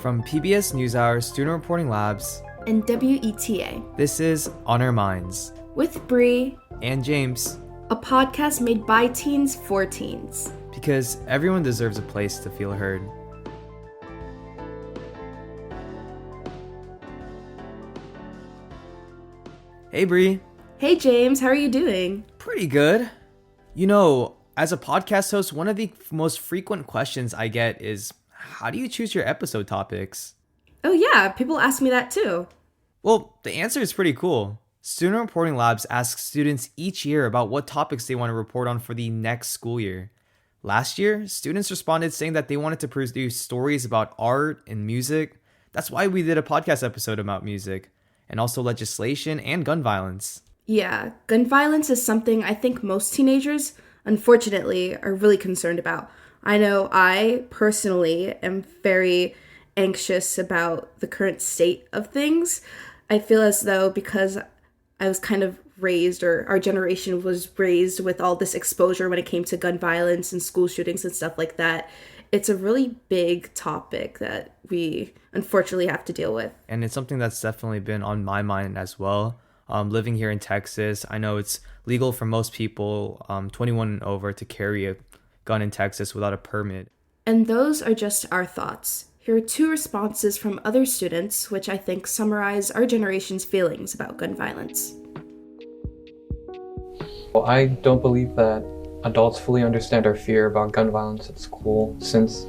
From PBS NewsHour Student Reporting Labs and WETA, this is On Our Minds with Bree and James, a podcast made by teens for teens. Because everyone deserves a place to feel heard. Hey Bree. Hey James, how are you doing? Pretty good. You know, as a podcast host, one of the most frequent questions I get is, how do you choose your episode topics? Oh yeah, people ask me that too. Well, the answer is pretty cool. Student Reporting Labs asks students each year about what topics they want to report on for the next school year. Last year, students responded saying that they wanted to produce stories about art and music. That's why we did a podcast episode about music, and also legislation and gun violence. Yeah, gun violence is something I think most teenagers, unfortunately, are really concerned about. I know I personally am very anxious about the current state of things. I feel as though because I was kind of raised, or our generation was raised with all this exposure when it came to gun violence and school shootings and stuff like that, it's a really big topic that we unfortunately have to deal with. And it's something that's definitely been on my mind as well. Living here in Texas, I know it's legal for most people 21 and over to carry a gun in Texas without a permit. And those are just our thoughts. Here are two responses from other students, which I think summarize our generation's feelings about gun violence. Well, I don't believe that adults fully understand our fear about gun violence at school, since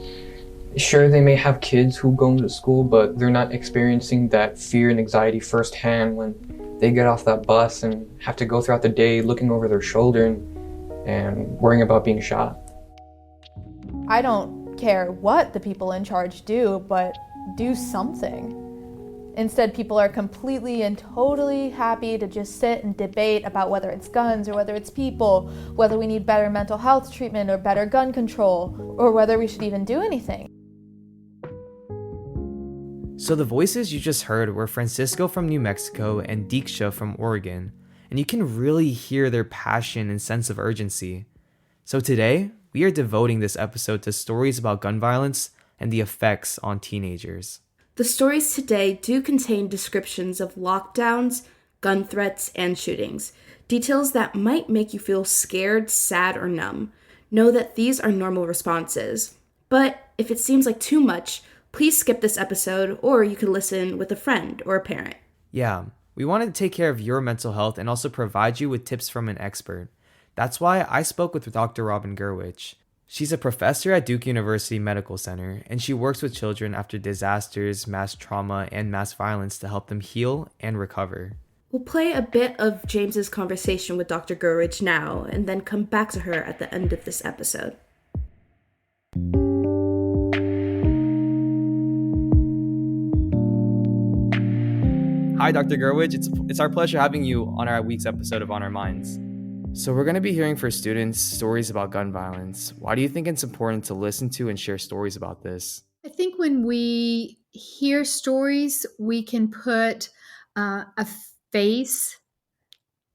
sure, they may have kids who go to school, but they're not experiencing that fear and anxiety firsthand when they get off that bus and have to go throughout the day looking over their shoulder and worrying about being shot. I don't care what the people in charge do, but do something. Instead, people are completely and totally happy to just sit and debate about whether it's guns or whether it's people, whether we need better mental health treatment or better gun control, or whether we should even do anything. So the voices you just heard were Francisco from New Mexico and Diksha from Oregon, and you can really hear their passion and sense of urgency. So today, we are devoting this episode to stories about gun violence and the effects on teenagers. The stories today do contain descriptions of lockdowns, gun threats, and shootings. Details that might make you feel scared, sad, or numb. Know that these are normal responses. But if it seems like too much, please skip this episode, or you can listen with a friend or a parent. Yeah, we wanted to take care of your mental health and also provide you with tips from an expert. That's why I spoke with Dr. Robin Gurwitch. She's a professor at Duke University Medical Center, and she works with children after disasters, mass trauma, and mass violence to help them heal and recover. We'll play a bit of James's conversation with Dr. Gurwitch now, and then come back to her at the end of this episode. Hi, Dr. Gurwitch. It's our pleasure having you on our week's episode of On Our Minds. So we're going to be hearing for students stories about gun violence. Why do you think it's important to listen to and share stories about this? I think when we hear stories, we can put a face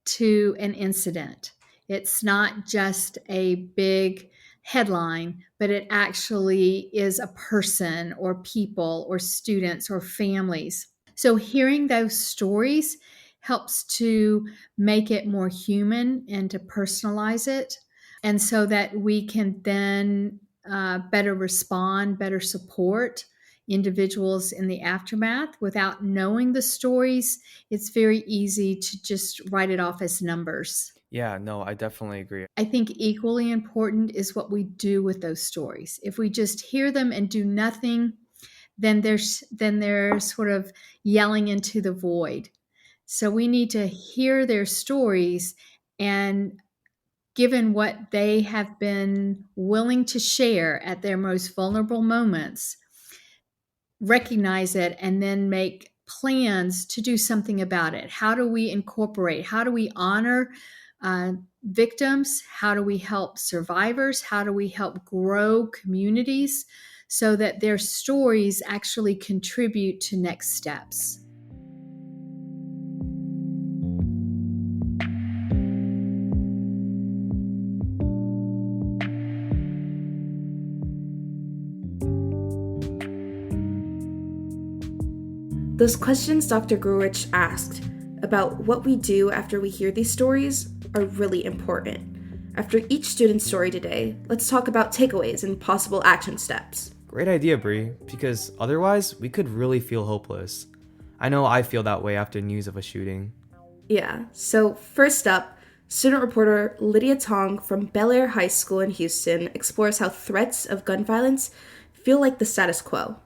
to an incident. It's not just a big headline, but it actually is a person or people or students or families. So hearing those stories helps to make it more human and to personalize it, and so that we can then better respond, better support individuals in the aftermath. Without knowing the stories, it's very easy to just write it off as numbers. Yeah, no, I definitely agree. I think equally important is what we do with those stories. If we just hear them and do nothing, then they're sort of yelling into the void. So we need to hear their stories, and given what they have been willing to share at their most vulnerable moments, recognize it and then make plans to do something about it. How do we incorporate? How do we honor victims? How do we help survivors? How do we help grow communities so that their stories actually contribute to next steps? Those questions Dr. Grurich asked about what we do after we hear these stories are really important. After each student's story today, let's talk about takeaways and possible action steps. Great idea, Bree, because otherwise we could really feel hopeless. I know I feel that way after news of a shooting. Yeah, so first up, student reporter Lydia Tong from Bel Air High School in Houston explores how threats of gun violence feel like the status quo.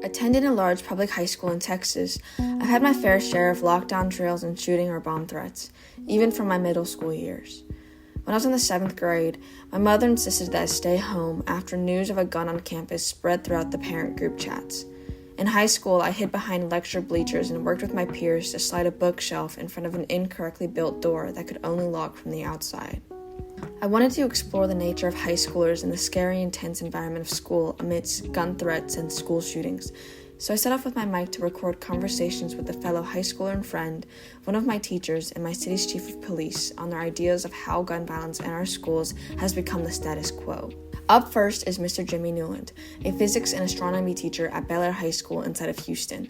Attending a large public high school in Texas, I've had my fair share of lockdown drills and shooting or bomb threats, even from my middle school years. When I was in the 7th grade, my mother insisted that I stay home after news of a gun on campus spread throughout the parent group chats. In high school, I hid behind lecture bleachers and worked with my peers to slide a bookshelf in front of an incorrectly built door that could only lock from the outside. I wanted to explore the nature of high schoolers in the scary, intense environment of school amidst gun threats and school shootings, so I set off with my mic to record conversations with a fellow high schooler and friend, one of my teachers, and my city's chief of police on their ideas of how gun violence in our schools has become the status quo. Up first is Mr. Jimmy Newland, a physics and astronomy teacher at Bel Air High School inside of Houston.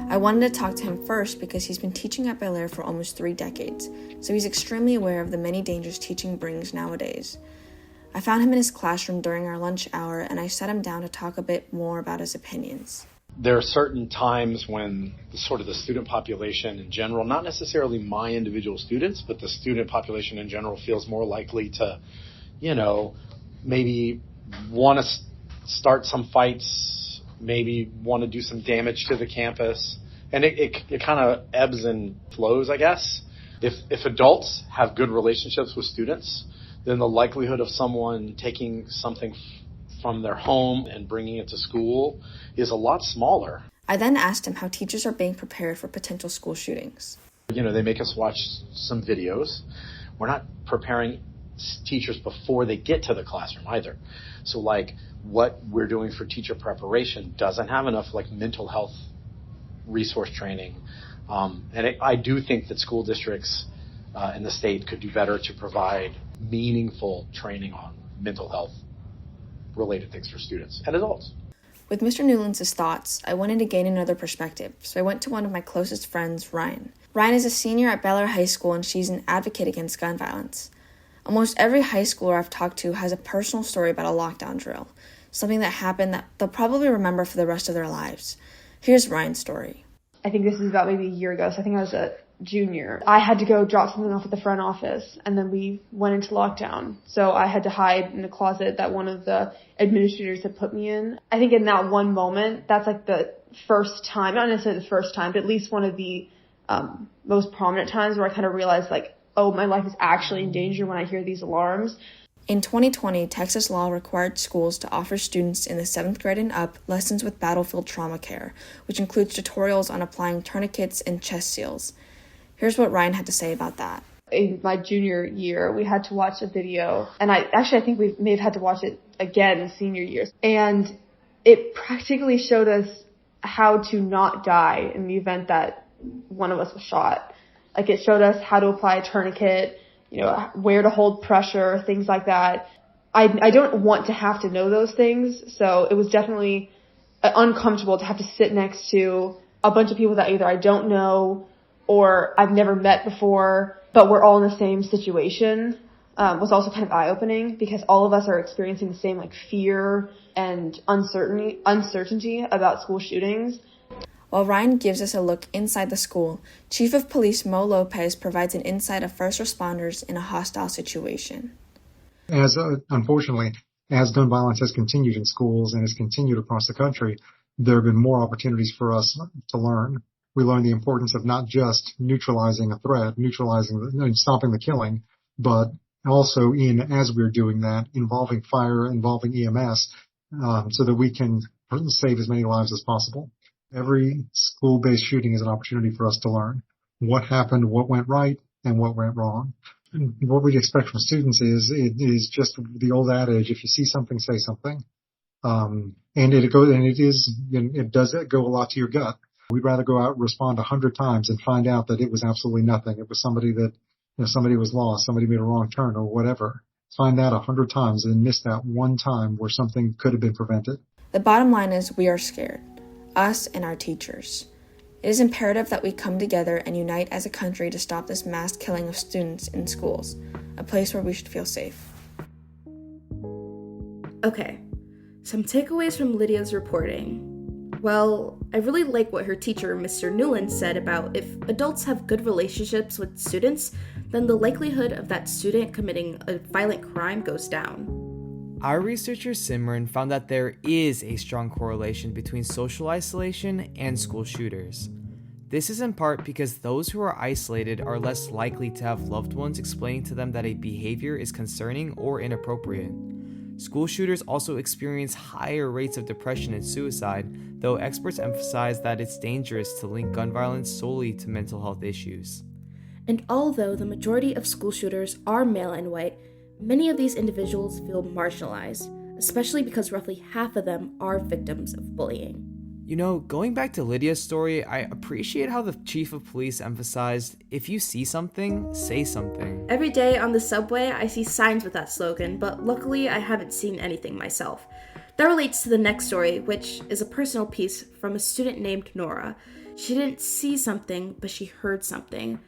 I wanted to talk to him first because he's been teaching at Bel Air for almost 3 decades, so he's extremely aware of the many dangers teaching brings nowadays. I found him in his classroom during our lunch hour, and I sat him down to talk a bit more about his opinions. There are certain times when the student population in general, not necessarily my individual students, but the student population in general feels more likely to, maybe want to start some fights, maybe want to do some damage to the campus. And it kind of ebbs and flows, I guess. If adults have good relationships with students, then the likelihood of someone taking something from their home and bringing it to school is a lot smaller. I then asked him how teachers are being prepared for potential school shootings. They make us watch some videos. We're not preparing teachers before they get to the classroom either. So what we're doing for teacher preparation doesn't have enough mental health resource training. I do think that school districts in the state could do better to provide meaningful training on mental health related things for students and adults. With Mr. Newland's thoughts, I wanted to gain another perspective, so I went to one of my closest friends, Ryan. Ryan is a senior at Bel Air High School, and she's an advocate against gun violence. Almost every high schooler I've talked to has a personal story about a lockdown drill, something that happened that they'll probably remember for the rest of their lives. Here's Ryan's story. I think this is about maybe a year ago, so I think I was a junior. I had to go drop something off at the front office, and then we went into lockdown. So I had to hide in the closet that one of the administrators had put me in. I think in that one moment, that's the first time, not necessarily the first time, but at least one of the most prominent times where I kind of realized oh, my life is actually in danger when I hear these alarms. In 2020, Texas law required schools to offer students in the 7th grade and up lessons with battlefield trauma care, which includes tutorials on applying tourniquets and chest seals. Here's what Ryan had to say about that. In my junior year, we had to watch a video, and I think we may have had to watch it again in senior years. And it practically showed us how to not die in the event that one of us was shot. It showed us how to apply a tourniquet, where to hold pressure, things like that. I don't want to have to know those things, so it was definitely uncomfortable to have to sit next to a bunch of people that either I don't know or I've never met before, but we're all in the same situation. Was also kind of eye-opening because all of us are experiencing the same fear and uncertainty about school shootings. While Ryan gives us a look inside the school, Chief of Police Mo Lopez provides an insight of first responders in a hostile situation. Unfortunately, as gun violence has continued in schools and has continued across the country, there have been more opportunities for us to learn. We learn the importance of not just neutralizing a threat, stopping the killing, but also as we're doing that, involving fire, involving EMS, so that we can save as many lives as possible. Every school-based shooting is an opportunity for us to learn what happened, what went right, and what went wrong. And what we expect from students is just the old adage: if you see something, say something. It does go a lot to your gut. We'd rather go out and respond 100 times and find out that it was absolutely nothing. It was somebody that somebody was lost, somebody made a wrong turn, or whatever. find that 100 times and miss that one time where something could have been prevented. The bottom line is we are scared, us and our teachers. It is imperative that we come together and unite as a country to stop this mass killing of students in schools, a place where we should feel safe. Okay, some takeaways from Lydia's reporting. Well, I really like what her teacher, Mr. Newland, said about if adults have good relationships with students, then the likelihood of that student committing a violent crime goes down. Our researcher Simran found that there is a strong correlation between social isolation and school shooters. This is in part because those who are isolated are less likely to have loved ones explaining to them that a behavior is concerning or inappropriate. School shooters also experience higher rates of depression and suicide, though experts emphasize that it's dangerous to link gun violence solely to mental health issues. And although the majority of school shooters are male and white, many of these individuals feel marginalized, especially because roughly half of them are victims of bullying. You know, going back to Lydia's story, I appreciate how the chief of police emphasized, if you see something, say something. Every day on the subway, I see signs with that slogan, but luckily I haven't seen anything myself. That relates to the next story, which is a personal piece from a student named Nora. She didn't see something, but she heard something.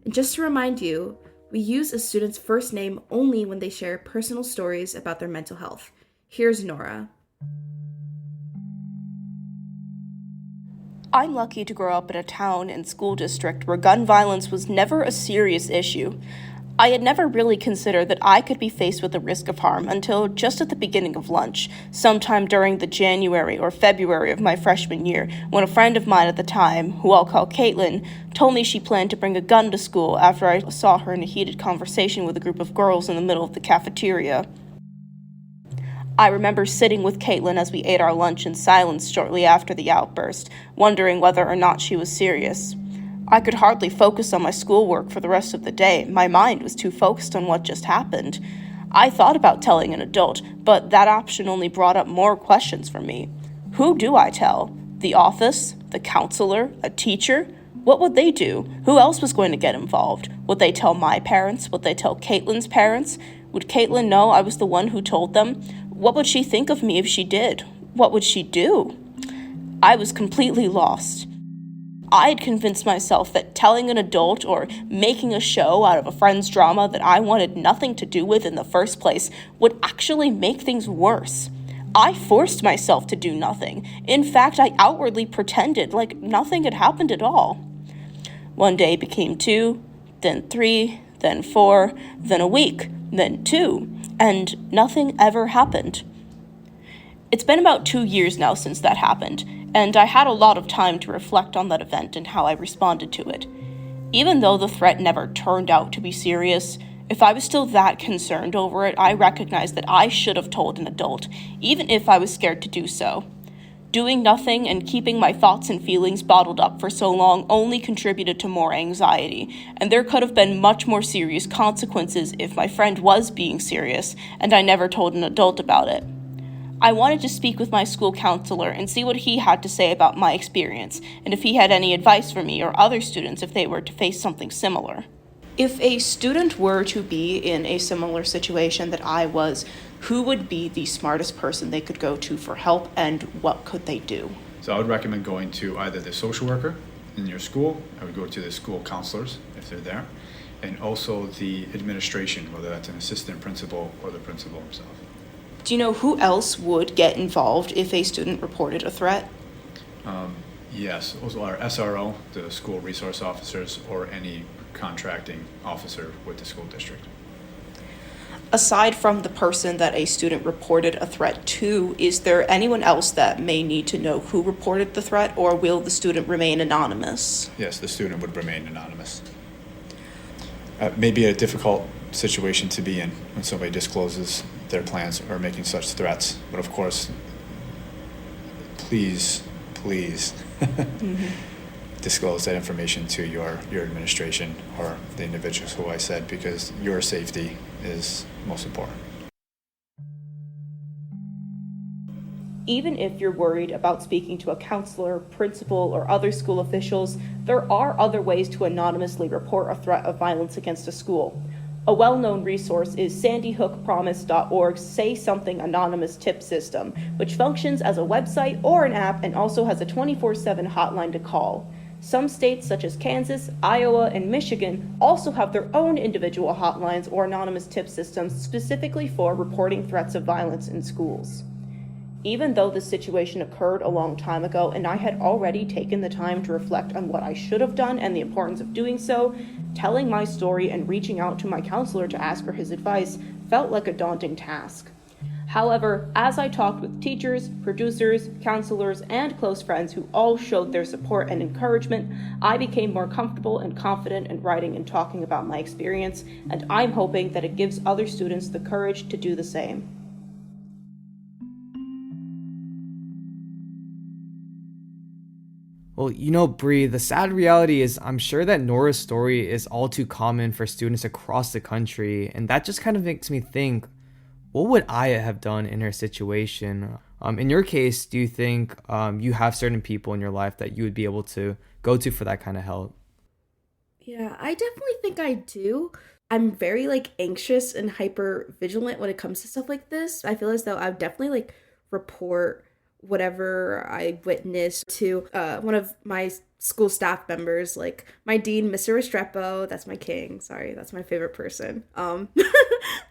And just to remind you, we use a student's first name only when they share personal stories about their mental health. Here's Nora. I'm lucky to grow up in a town and school district where gun violence was never a serious issue. I had never really considered that I could be faced with the risk of harm until just at the beginning of lunch, sometime during the January or February of my freshman year, when a friend of mine at the time, who I'll call Caitlin, told me she planned to bring a gun to school after I saw her in a heated conversation with a group of girls in the middle of the cafeteria. I remember sitting with Caitlin as we ate our lunch in silence shortly after the outburst, wondering whether or not she was serious. I could hardly focus on my schoolwork for the rest of the day. My mind was too focused on what just happened. I thought about telling an adult, but that option only brought up more questions for me. Who do I tell? The office? The counselor? A teacher? What would they do? Who else was going to get involved? Would they tell my parents? Would they tell Caitlin's parents? Would Caitlin know I was the one who told them? What would she think of me if she did? What would she do? I was completely lost. I had convinced myself that telling an adult or making a show out of a friend's drama that I wanted nothing to do with in the first place would actually make things worse. I forced myself to do nothing. In fact, I outwardly pretended like nothing had happened at all. One day became 2, then 3, then 4, then a week, then 2. And nothing ever happened. It's been about 2 years now since that happened, and I had a lot of time to reflect on that event and how I responded to it. Even though the threat never turned out to be serious, if I was still that concerned over it, I recognized that I should have told an adult, even if I was scared to do so. Doing nothing and keeping my thoughts and feelings bottled up for so long only contributed to more anxiety, and there could have been much more serious consequences if my friend was being serious, and I never told an adult about it. I wanted to speak with my school counselor and see what he had to say about my experience, and if he had any advice for me or other students if they were to face something similar. If a student were to be in a similar situation that I was, who would be the smartest person they could go to for help, and what could they do? So I would recommend going to either the social worker in your school. I would go to the school counselors if they're there, and also the administration, whether that's an assistant principal or the principal himself. Do you know who else would get involved if a student reported a threat? Yes, also our SRO, the school resource officers, or any contracting officer with the school district. Aside from the person that a student reported a threat to, is there anyone else that may need to know who reported the threat, or will the student remain anonymous? Yes, the student would remain anonymous. Maybe a difficult situation to be in when somebody discloses their plans or making such threats, but of course, please disclose that information to your administration or the individuals who I said, because your safety is most important. Even if you're worried about speaking to a counselor, principal, or other school officials, there are other ways to anonymously report a threat of violence against a school. A well-known resource is sandyhookpromise.org's Say Something Anonymous tip system, which functions as a website or an app and also has a 24/7 hotline to call. Some states such as Kansas, Iowa, and Michigan also have their own individual hotlines or anonymous tip systems specifically for reporting threats of violence in schools. Even though this situation occurred a long time ago and I had already taken the time to reflect on what I should have done and the importance of doing so, telling my story and reaching out to my counselor to ask for his advice felt like a daunting task. However, as I talked with teachers, producers, counselors, and close friends who all showed their support and encouragement, I became more comfortable and confident in writing and talking about my experience, and I'm hoping that it gives other students the courage to do the same. Well, you know, Bree, the sad reality is I'm sure that Nora's story is all too common for students across the country, and that just kind of makes me think, what would I have done in her situation? In your case, do you think you have certain people in your life that you would be able to go to for that kind of help? Yeah, I definitely think I do. I'm very anxious and hyper vigilant when it comes to stuff like this. I feel as though I would definitely report whatever I witnessed to one of my school staff members, like my dean, Mr. Restrepo. That's my king. Sorry, that's my favorite person.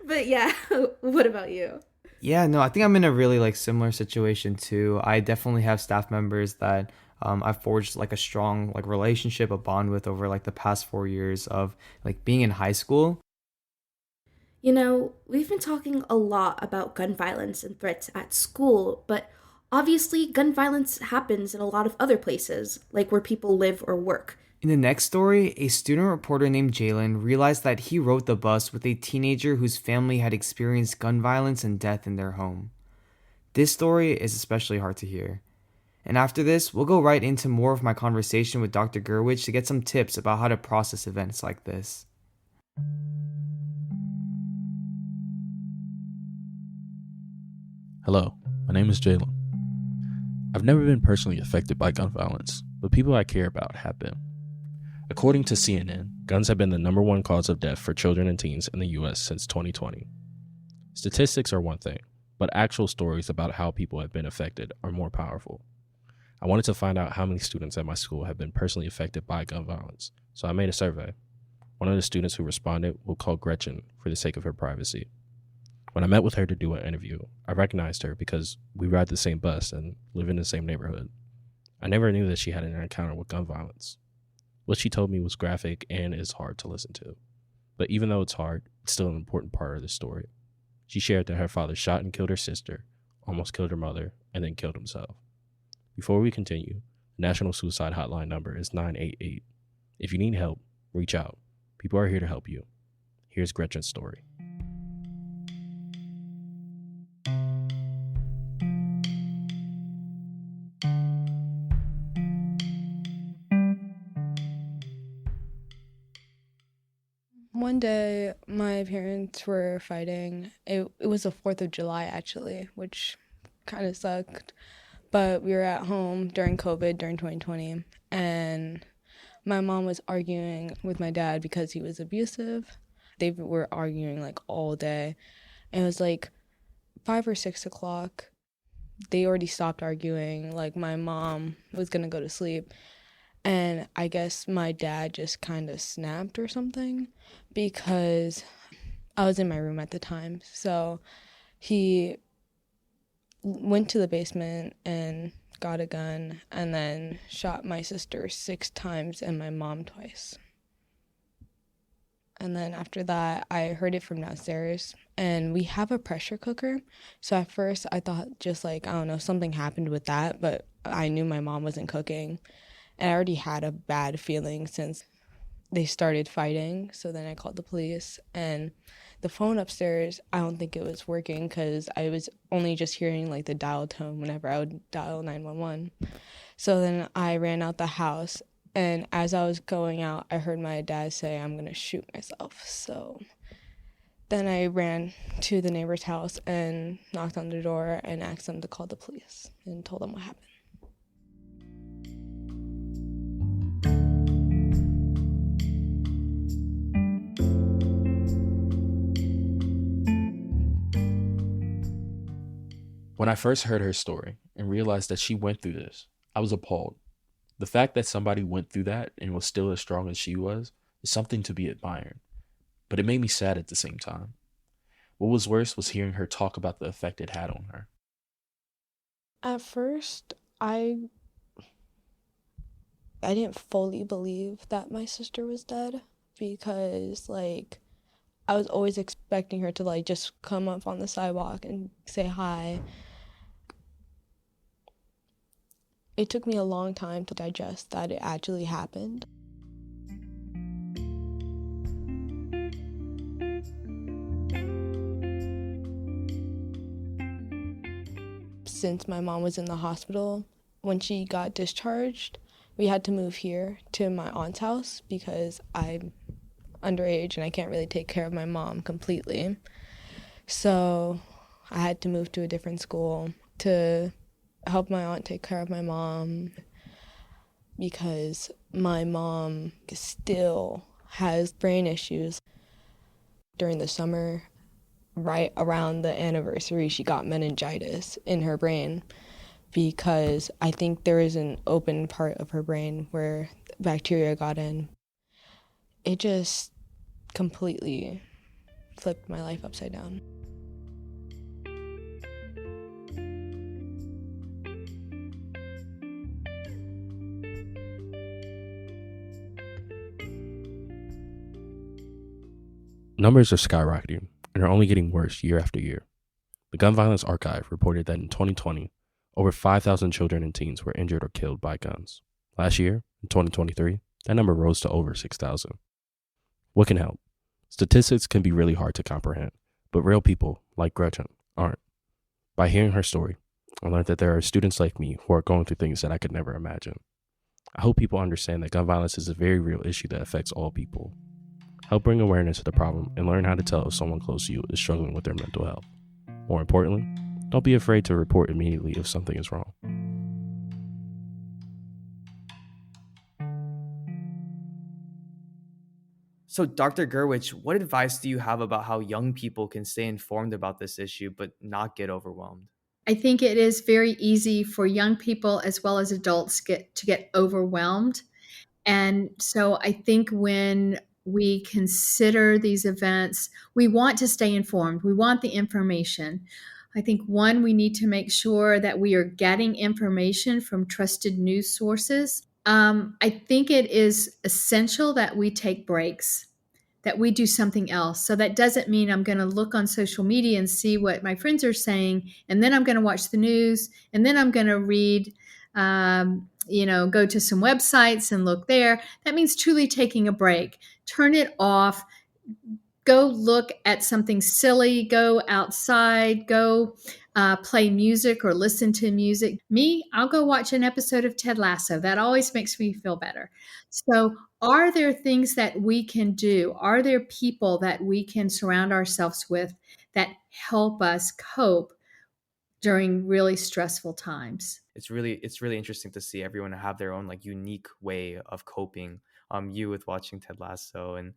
But yeah, what about you? Yeah, no, I think I'm in a really similar situation too. I definitely have staff members that I've forged a strong relationship, a bond with over the past 4 years of being in high school. You know, we've been talking a lot about gun violence and threats at school, but obviously gun violence happens in a lot of other places, like where people live or work. In the next story, a student reporter named Jaylin realized that he rode the bus with a teenager whose family had experienced gun violence and death in their home. This story is especially hard to hear. And after this, we'll go right into more of my conversation with Dr. Gurwitch to get some tips about how to process events like this. Hello, my name is Jaylin. I've never been personally affected by gun violence, but people I care about have been. According to CNN, guns have been the #1 cause of death for children and teens in the US since 2020. Statistics are one thing, but actual stories about how people have been affected are more powerful. I wanted to find out how many students at my school have been personally affected by gun violence, so I made a survey. One of the students who responded we'll call Gretchen for the sake of her privacy. When I met with her to do an interview, I recognized her because we ride the same bus and live in the same neighborhood. I never knew that she had an encounter with gun violence. What she told me was graphic and is hard to listen to. But even though it's hard, it's still an important part of the story. She shared that her father shot and killed her sister, almost killed her mother, and then killed himself. Before we continue, the National Suicide Hotline number is 988. If you need help, reach out. People are here to help you. Here's Gretchen's story. One day, my parents were fighting. It was the 4th of July, actually, which kind of sucked. But we were at home during COVID, during 2020, and my mom was arguing with my dad because he was abusive. They were arguing all day. And it was 5 or 6 o'clock. They already stopped arguing. My mom was going to go to sleep. And I guess my dad just kind of snapped or something because I was in my room at the time. So he went to the basement and got a gun and then shot my sister 6 times and my mom twice. And then after that, I heard it from downstairs. And we have a pressure cooker. So at first, I thought just I don't know, something happened with that. But I knew my mom wasn't cooking. And I already had a bad feeling since they started fighting. So then I called the police. And the phone upstairs, I don't think it was working because I was only just hearing the dial tone whenever I would dial 911. So then I ran out the house. And as I was going out, I heard my dad say, "I'm going to shoot myself." So then I ran to the neighbor's house and knocked on the door and asked them to call the police and told them what happened. When I first heard her story and realized that she went through this, I was appalled. The fact that somebody went through that and was still as strong as she was is something to be admired, but it made me sad at the same time. What was worse was hearing her talk about the effect it had on her. At first, I didn't fully believe that my sister was dead because I was always expecting her to just come up on the sidewalk and say hi. It took me a long time to digest that it actually happened. Since my mom was in the hospital, when she got discharged, we had to move here to my aunt's house because I'm underage and I can't really take care of my mom completely. So I had to move to a different school to help my aunt take care of my mom because my mom still has brain issues. During the summer, right around the anniversary, she got meningitis in her brain because I think there is an open part of her brain where bacteria got in. It just completely flipped my life upside down. Numbers are skyrocketing and are only getting worse year after year. The Gun Violence Archive reported that in 2020, over 5,000 children and teens were injured or killed by guns. Last year, in 2023, that number rose to over 6,000. What can help? Statistics can be really hard to comprehend, but real people, like Gretchen, aren't. By hearing her story, I learned that there are students like me who are going through things that I could never imagine. I hope people understand that gun violence is a very real issue that affects all people. Help bring awareness to the problem and learn how to tell if someone close to you is struggling with their mental health. More importantly, don't be afraid to report immediately if something is wrong. So, Dr. Gerwich, what advice do you have about how young people can stay informed about this issue but not get overwhelmed? I think it is very easy for young people as well as adults to get overwhelmed. And so I think when we consider these events, we want to stay informed. We want the information. I think one, we need to make sure that we are getting information from trusted news sources. I think it is essential that we take breaks, that we do something else. So that doesn't mean I'm going to look on social media and see what my friends are saying, and then I'm going to watch the news, and then I'm going to read, go to some websites and look there. That means truly taking a break. Turn it off. Go look at something silly. Go outside. Go play music or listen to music. Me, I'll go watch an episode of Ted Lasso. That always makes me feel better. So are there things that we can do? Are there people that we can surround ourselves with that help us cope during really stressful times? It's really interesting to see everyone have their own unique way of coping. You with watching Ted Lasso, and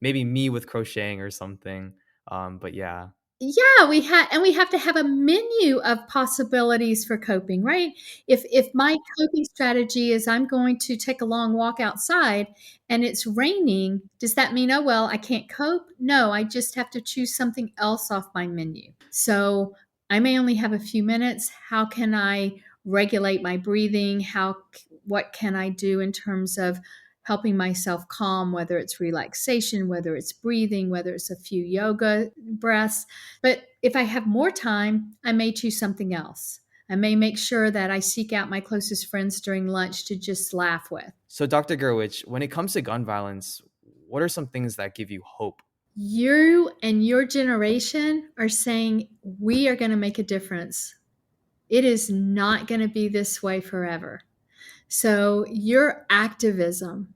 maybe me with crocheting or something. But yeah. Yeah, we have to have a menu of possibilities for coping, right? If my coping strategy is I'm going to take a long walk outside and it's raining, does that mean, oh well, I can't cope? No, I just have to choose something else off my menu. So I may only have a few minutes. How can I regulate my breathing? What can I do in terms of helping myself calm, whether it's relaxation, whether it's breathing, whether it's a few yoga breaths. But if I have more time, I may choose something else. I may make sure that I seek out my closest friends during lunch to just laugh with. So, Dr. Gerwich, when it comes to gun violence, what are some things that give you hope? You and your generation are saying, we are going to make a difference. It is not going to be this way forever. So your activism,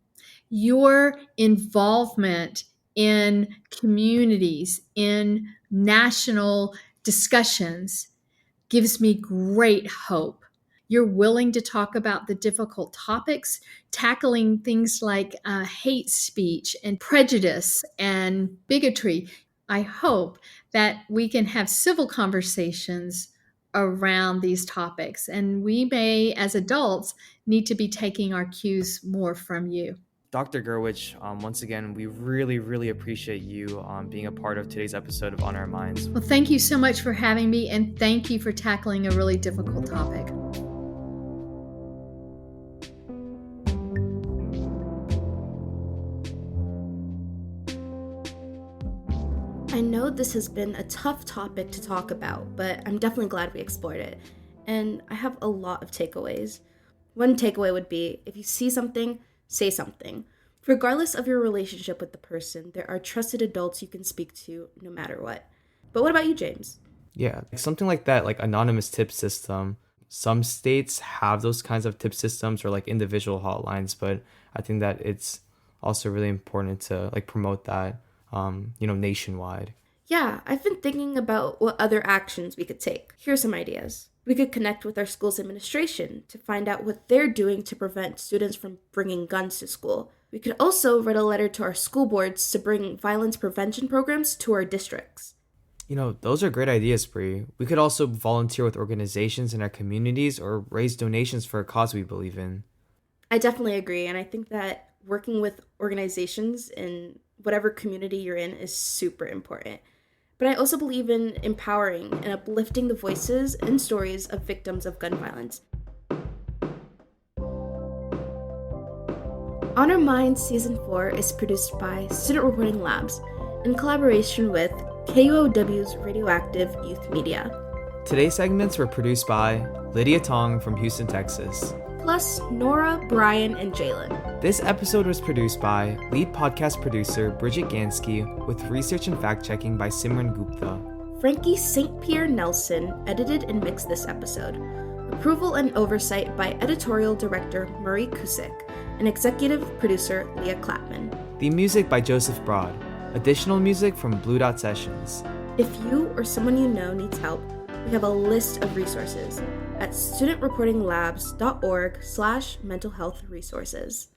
your involvement in communities, in national discussions gives me great hope. You're willing to talk about the difficult topics, tackling things like hate speech and prejudice and bigotry. I hope that we can have civil conversations around these topics. And we may, as adults, need to be taking our cues more from you. Dr. Gerwich, once again, we really, really appreciate you being a part of today's episode of On Our Minds. Well, thank you so much for having me, and thank you for tackling a really difficult topic. I know this has been a tough topic to talk about, but I'm definitely glad we explored it. And I have a lot of takeaways. One takeaway would be, if you see something, say something. Regardless of your relationship with the person, there are trusted adults you can speak to no matter what. But what about you, James? Yeah, something like that, like anonymous tip system. Some states have those kinds of tip systems or like individual hotlines, but I think that it's also really important to like promote that, nationwide. Yeah, I've been thinking about what other actions we could take. Here are some ideas. We could connect with our school's administration to find out what they're doing to prevent students from bringing guns to school. We could also write a letter to our school boards to bring violence prevention programs to our districts. Those are great ideas, Bree. We could also volunteer with organizations in our communities or raise donations for a cause we believe in. I definitely agree, and I think that working with organizations in whatever community you're in is super important. But I also believe in empowering and uplifting the voices and stories of victims of gun violence. On Our Minds Season 4 is produced by Student Reporting Labs in collaboration with KUOW's RadioActive Youth Media. Today's segments were produced by Lydia Tong from Houston, Texas. Plus Nora, Brian, and Jaylin. This episode was produced by lead podcast producer Briget Ganske with research and fact-checking by Simran Gupta. Frankie St. Pierre Nelson edited and mixed this episode. Approval and oversight by editorial director Murray Kusick and executive producer Leah Clapman. The music by Joseph Broad. Additional music from Blue Dot Sessions. If you or someone you know needs help, we have a list of resources at studentreportinglabs.org/mental health resources.